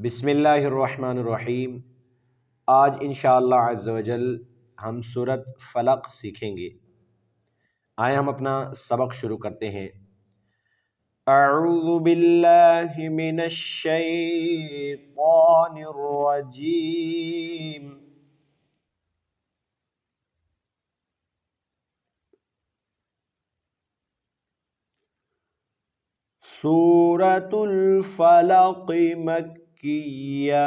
बिस्मिल्लाहिर्रहमानिर्रहीम। आज इंशाअल्लाह अज़्ज़ व जल हम सूरत फलक सीखेंगे। आए हम अपना सबक शुरू करते हैं। अऊज़ु बिल्लाहि मिनश शैतानिर रजीम। सूरतुल फलक मक्किय्या।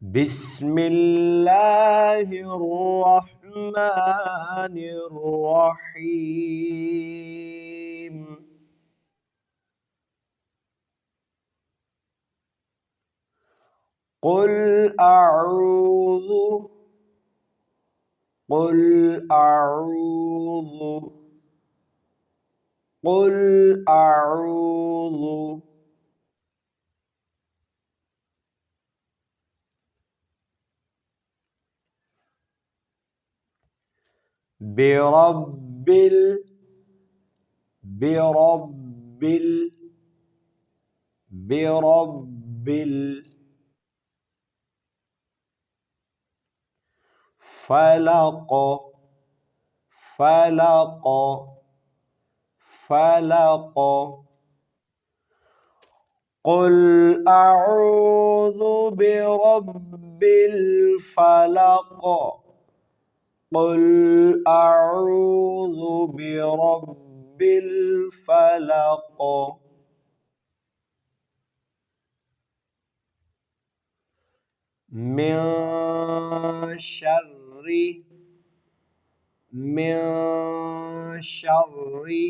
बिस्मिल्लाहिर्रहमानिर्रहीम। कुल अऊज़ु कुल अऊज़ु कुल अऊज़ु बिरब्बिल बिरब्बिल बिरब्बिल फलक फलक फलक। कुल अऊज़ु बिरब्बिल फलक कुल अऊज़ु बिरब्बिल फलक। मिन शर्रि मिन शर्रि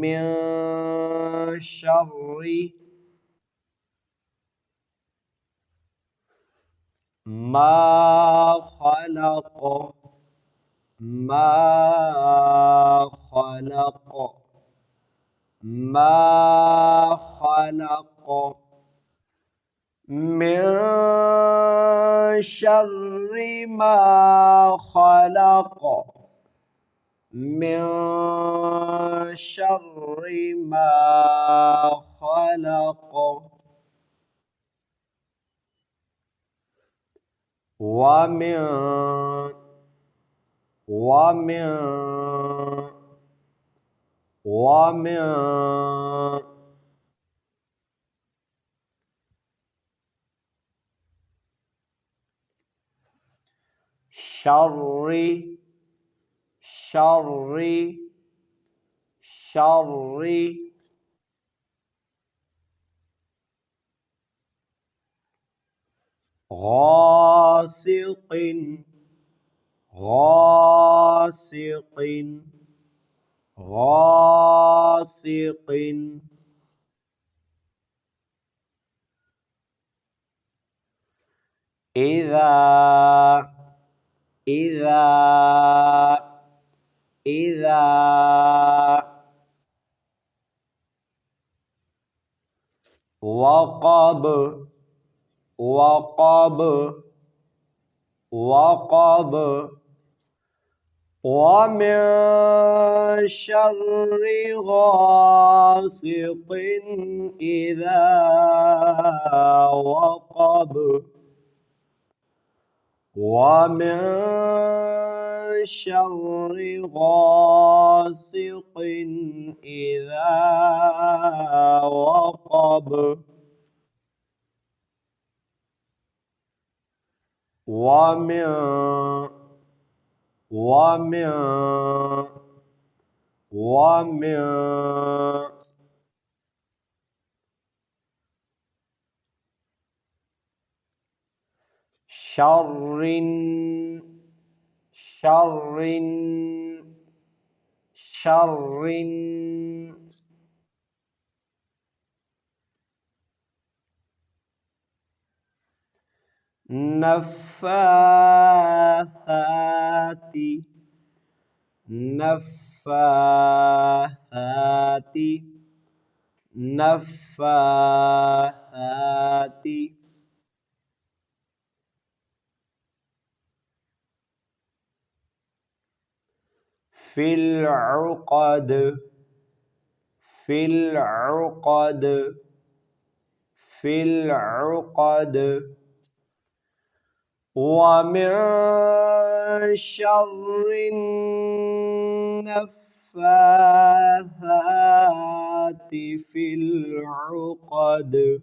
मिन शर्रि मा खलक मा खलक मा खलक। मिन शर्रि मा खलक मिन शर्रि मा खलक। वमिन वमिन वमिन शर्रि शर्रि शर्रि गासिकिन गासिकिन गासिकिन। इज़ा इज़ा इज़ा वक़ब वक़ब वक़ब। वमिन शर्रि गासिकिन इज़ा वक़ब वमिन शर्रि गासिकिन इज़ा वक़ब वमिन वमिन वमिन शर्रिन शर्रिन शर्रिन। नफ़्फ़ाथाति नफ़्फ़ाथाति नफ़्फ़ाथाति। في العقد في العقد في العقد ومن شر النفاثات في العقد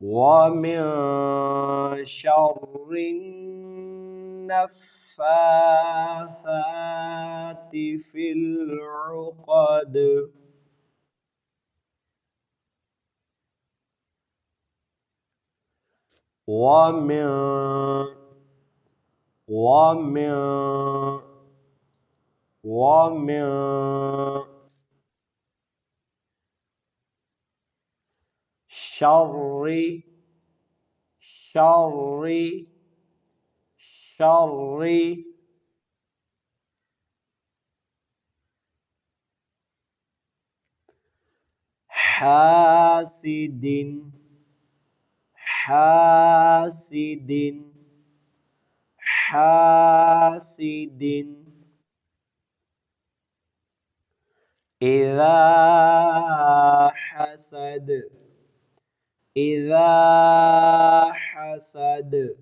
ومن شر النفاثات في العقد ومن ومن ومن شر شر شر حاسد حاسد حاسد إذا حسد إذا حسد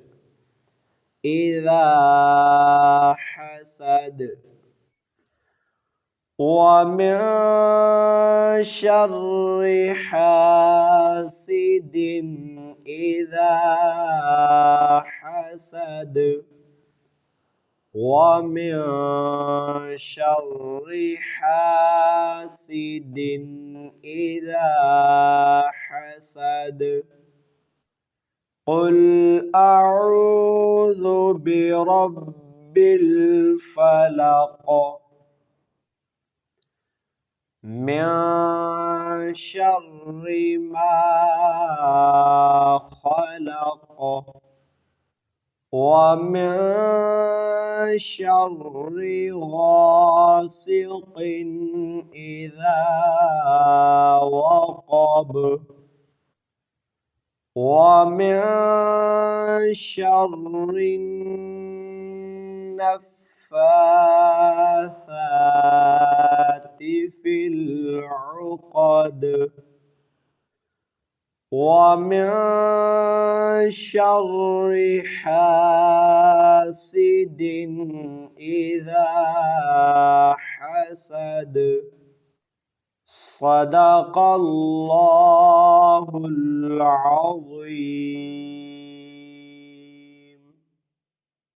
إذا حسد ومن شر حاسد إذا حسد ومن شر حاسد إذا حسد قل أعوذ برب الفلق من شر ما خلق ومن شر غاسق إذا وقب ومن شر النفاثات في العقد ومن شر حاسد إذا حسد صدق الله العظيم.